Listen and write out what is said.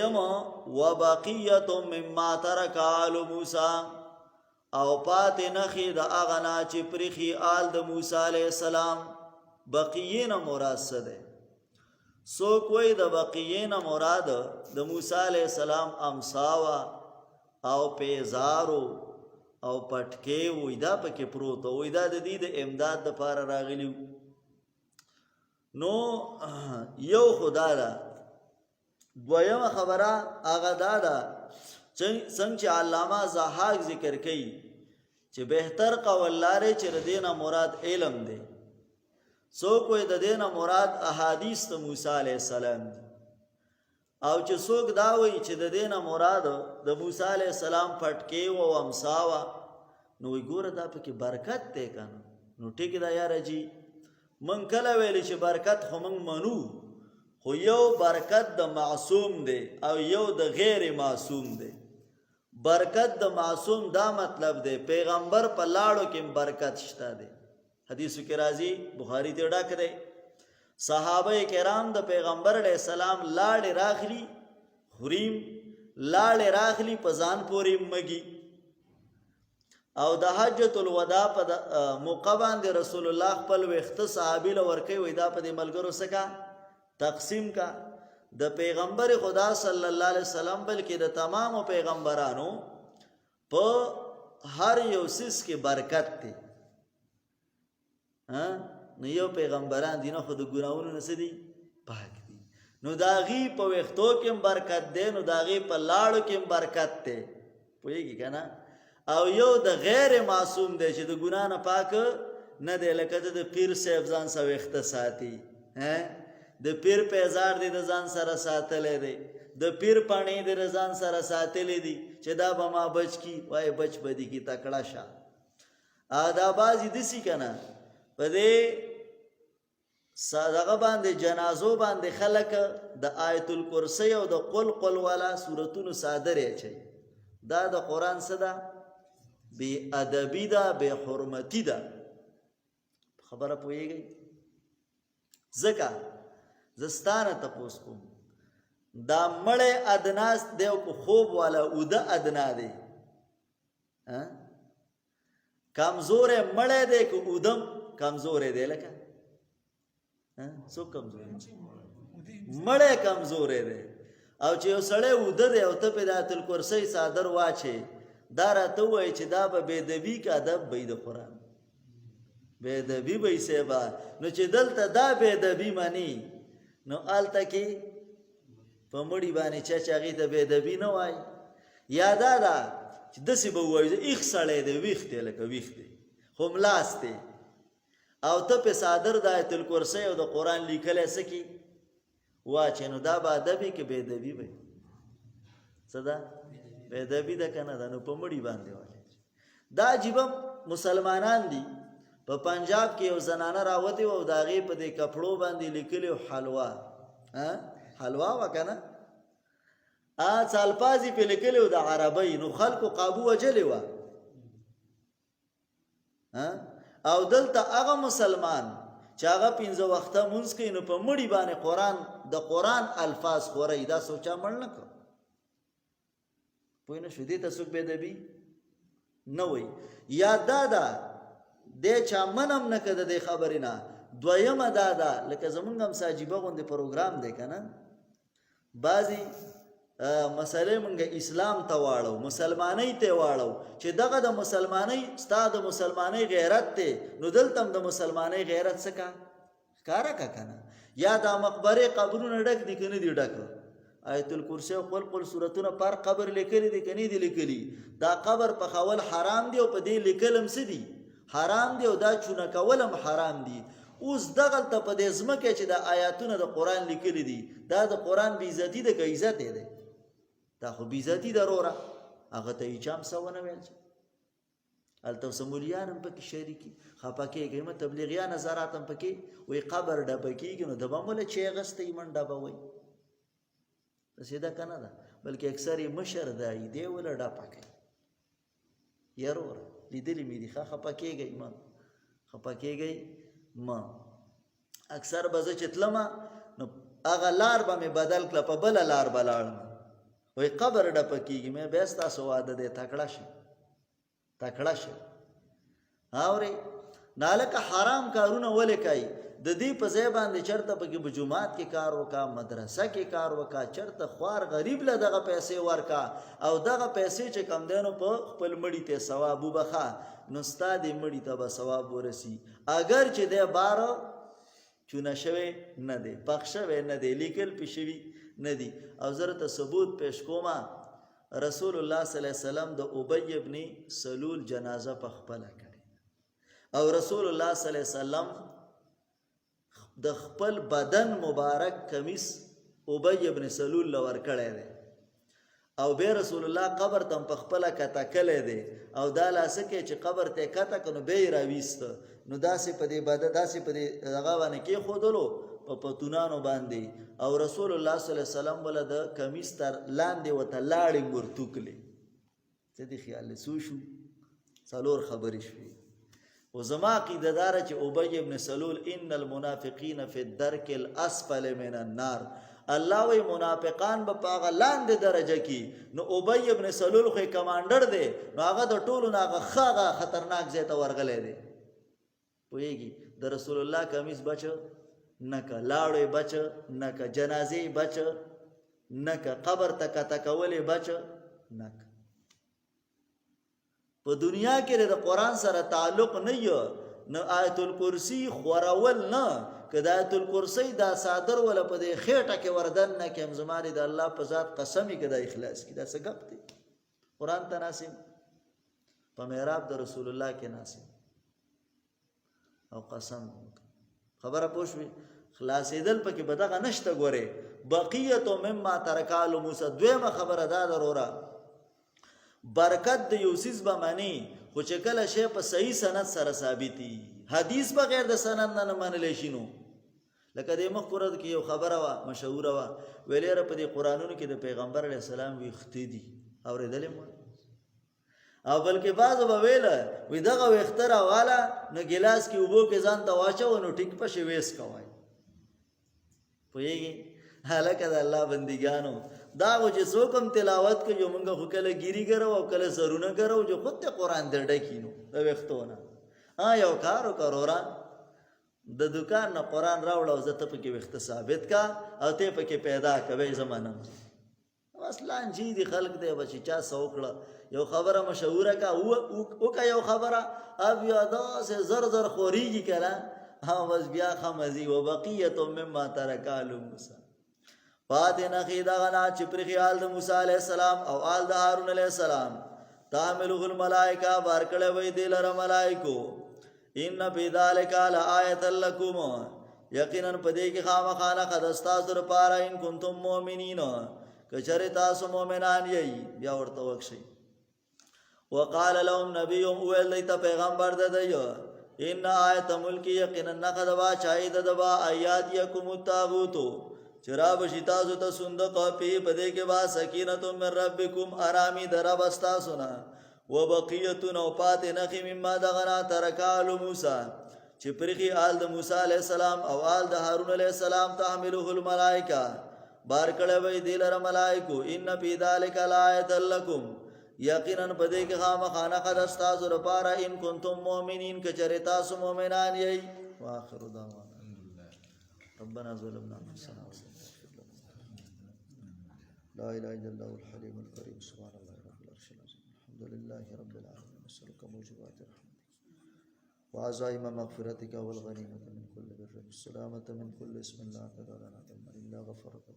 دویم وبقیت مما ترک آل موسی، او پاتې نخې د هغه نه چې پرېښي آل د موسی علیه السلام. بقیې نه مراد څه دی؟ څوک وایي د بقیې نه مراد د موسی علیه السلام امساوه او پیزارو او پټکې وي، دا پکې پروت وي، دا د دې د امداد دپاره راغلي. نو یو خدا ده. دویمه خبره هغه دا ده څنګه چې علامه ضحاک ذکر کوي چې بهتر قول لاره چې د دې نه مراد علم دی. څوک وایي د دې نه مراد احادیث د موسی علیه السلام دي، او چې څوک دا وایي چې د دې نه مراد د موسی علیه السلام پټکې او امساوه، نو وایي ګوره دا پکې برکت دی که نه. نو ټیک ده یاره جي، موږ کله ویلې چې برکت خو موږ منو، خو یو برکت د معصوم دی او یو د غیر معصوم دی. برکت د معصوم دا مطلب دی پیغمبر په لاړو کې برکت شته دی. حدیثو کې راځي، بخاری ته ډک دی، صحابه کرام د پیغمبر علیه السلام لاړې راخلي خوریم، لاړې راخلي په ځان پورې مږي. او د حجۃ الوداع په موقع باندې رسول الله خپل ویښته صحابي له ورکوي، وایي دا په دې ملګرو څه کا تقسیم کا. د پیغمبر خدا صلی الله علیه وسلم بلکې د تمامو پیغمبرانو په هر یو سیس کې برکت دی. نو یو پیغمبران دي نه خو د ګناهونو نه څه دي پاک دي، نو د هغې په ویښتو کې هم برکت دی، نو د هغې په لاړو کې هم برکت دی. پوهېږي که نه؟ او یو د غیر معصوم دی چې د ګناه نه پاک نه دی، لکه د پیر صاحب ځان سره ویښته ساتي، د پیر پیزار دی د ځان سره ساتلی دی، د پیر پاڼې دی د ځان سره ساتلی دي چې دا به ما بچ کی، وایي بچ به دي کی تکړه شه. دا بعضې داسې که نه په دې دغه باندې جنازو باندې خلک د آیت الکرسی او د قل والا صورتونو صادر اچوي. دا د قرآن څه ده؟ بې ادبي ده، بې حرمتي ده. خبره پوهېږئ؟ ځکه زه ستانه تپوس کوم، دا مړی ادناس دی او که خوب والا اوده ادنا دی؟ کمزوری مړی دی که اودم کمزوری دی؟ لکه څوک کمزوری؟ مړی کمزوری دی. او چې یو سړی اوده دی او ته پې د آیت الکرسی څادر واچې، دا راته ووایي چې دا به بېدبي که ادب به د قرآن؟ بېدبي به یې صاحبه. نو چې دلته دا بېدبي مني، نو هلته کې په مړي باندې چا چې هغې ته بېدبي نه وایي. یا دا ده چې داسې به ووایي ایخ سړی دی، ویښ دی، لکه ویښ دی خو ملاس دی، او ته پې څادر د آیت الکرسی او د قرآن لیکلی څه کي واچې، نو دا به ادبي که بېدبي به څه ده؟ بېدبي ده که نه ده؟ نو په مړي باندې واچې. دا عجیبه مسلمانان دي. په پنجاب کې یو زنانه راوتې وه او د هغې په دې کپړو باندې لیکلي و حلوا. حلوا وه که نه؟ څه الفاظ یې پې لیکلي و د عربۍ، نو خلکو قابو وجلې وه. او دلته هغه مسلمان چې هغه 5 وخته مونځ کوي، نو په مړي باندې د قرآن الفاظ خورئ. دا سوچا مړ نه کړ؟ پوه نه شو؟ دې ته څوک بېدبي نه وایي. یا دا ده دی چا منم نه که د دې خبرې نه. دویمه دا ده لکه زمونږ هم عجیبه غوندې پروګرام دی که نه، بعضې مسئلې مونږ اسلام ته واړو، مسلمانۍ ته واړو، چې دغه د مسلمانۍ ستا د مسلمانۍ غیرت دی، نو دلته هم د مسلمانۍ غیرت څه کا ښکاره که که نه؟ یا دا مقبرې قبرونه ډک دي که نه دي ډک؟ آیت الکرسی او قل صورتونه پر قبر لیکلي دي که نه دي لیکلي؟ دا قبر پخول حرام دی او په دې لیکل هم څه دي؟ حرام دی، او دا چونه کول هم حرام دي. اوس دغلته په دې ځمکه چې د آیاتونه د قرآن لیکلي دي، دا د قرآن بېعزتي ده که عزت یې دی؟ دا خو بېعزتي ده وروره. هغه ته یې چا هم څه ونه ویل. هلته اوس مولیان هم پکې شریکي، خفه کېږئ مه. تبلیغیان نظرات هم پکې وایي قبر ډبه کېږي، نو د به موله چې اغستی من ډبه وایي. داسې ده که نه ده؟ بلکې اکثر یې مشر دی، دی وله ډپه کوي. یاره وروره لیدلي مې دي، خفه کېږئ مه، خفه کېږئ مه. اکثر به زه چې تلمه، نو هغه لار به مې بدل کړه، په بله لار به لاړم. وای قبر ډپه کېږي مې بیا ستاسو واده دی تکړه شي اورې نالکه حرام کارونه ولې کوي د دې په ځای باندې چرته پکې په جومات کې کار وکا مدرسه کې کار وکا چرته خوار غریب له دغه پیسې ورکا او دغه پیسې چې کم دینو په خپل مړی ته ثواب وبخا نو ستا دې مړی ته به ثواب ورسی اگر چې دې بار چونه شوی نه دی پخ شوی نه دی لیکل پښوی نه دی او زه ته ثبوت پیش کومه رسول الله صلی الله علیه وسلم د ابی ابن سلول جنازه په خپل کړي او رسول الله صلی الله علیه وسلم د خپل بدن مبارک کمیس ابی ابن سلول لور کړی دی او به رسول الله قبر تم په خپل کته کله دی او دا لاسه کې چې قبر ته کته کنو به راويست نو داسې په دې بده داسې په دې هغه باندې کې خودلو په پتونانو باندې او رسول الله صلی الله علیه وسلم ول د کمیس تر لاندې وته لاړې ورتوکلې څه دي خیال سو شو څلور خبرې شوې و زما عقیده دار چې ابی ابن سلول ان المنافقین فی الدرک الاسفل من النار الله وی منافقان به پاغه لاندې درجه کې نو ابی ابن سلول خو کمانډر دی نو هغه د ټولو ناغه خاغه خطرناک ځای ته ورغلی دی پوهیږي د رسول الله کمیس بچ نکه لاړې بچ نکه جنازې بچ نکه قبر تک تکولې بچ نکه په دنیا کې د قرآن سره تعلق نه یو نه آیت الکرسی خورول نه که د آیت الکرسی دا صادر ولا په دې خېټه کې وردن نه کې زماري د الله په ذات قسمی کې د اخلاص کې دا څه غپ دی قرآن ته ناسم په محراب د رسول الله کې ناسم او قسم خبره پوښوي خلاصېدل پکې بدغه نشته ګوره بقیت مما ترکال موسی دویمه خبره دا ضروره برکت د یوسیس به معنی خو چې کله شی په صحیح سند سره ثابتي حدیث بغیر د سند نه منل شي نو لکه د مخکورد کې یو خبره وا مشهوره وا ویلې را په دې قرانونو کې د پیغمبر علی السلام وی اختیدي اورېدلې مو او بلکې بعضو به ویل وی دغه وختره والا نو ګلاس کې وبو کې ځان ته واچو نو ټیک په شی وېس کوي پوهیږي هلکه د الله بندګانو دا و چې څوکم تلاوت کوي موږ خو کله ګيري ګرو او کله سرونه ګرو جو خود ته قران درډه کینو د وختونه یو کارو کرورا د دکان نه قران راوړ او زته په کې وخت ثابت کا او ته په کې پیدا کوي زمانه اصلا جی دي خلق دی بچی چا سوکړه یو خبره مشهوره کا او کا یو خبره اب یادا سے زر زر خوريږي کړه ها بس بیا خمزي وبقيه مما ترکال موسی فاتنا خیدا غنا چې پر خیال د موسی علی السلام او آل د هارون علی السلام تعملوا الملائکه بارکړه وې دلر ملائکو ان فی ذلک لآیه لکم یقینا پدې کې خامخانه خداستا سر پاره ان کنتم مؤمنین کچره تاسو مؤمنان یې بیا ورته وښی وقال لهم نبيهم ولایت پیغمبر ددایو ان آیت ملک یقینا نقدوا شاهد دبا آیات یکم التابوتو چرا بشتا زو ته صندوق په پدې کې با سکینه من ربکم آرامی دربستا سنا وبقیه نو پات نخی مما دغنا ترکال موسی چې پرخي آل د موسی علی السلام او آل د هارون علی السلام تحمله الملائکه بار کړه وې دلر ملائکو ان فی ذلک لآیه لکم یقینا پدې کې خامخانه قد استاذ لپاره ان کنتم مؤمنین کچره تاسو مؤمنان یې واخر دعوانا ربنا ظلمنا انفسنا لا اله الا الله الحليم الكريم سبحان الله رب العرش العظيم الحمد لله رب العالمين نسألك موجبات رحمتك وعزائم مغفرتك والغنيمة من كل بر والسلامة من كل اسم لا تدع لنا الا غفرته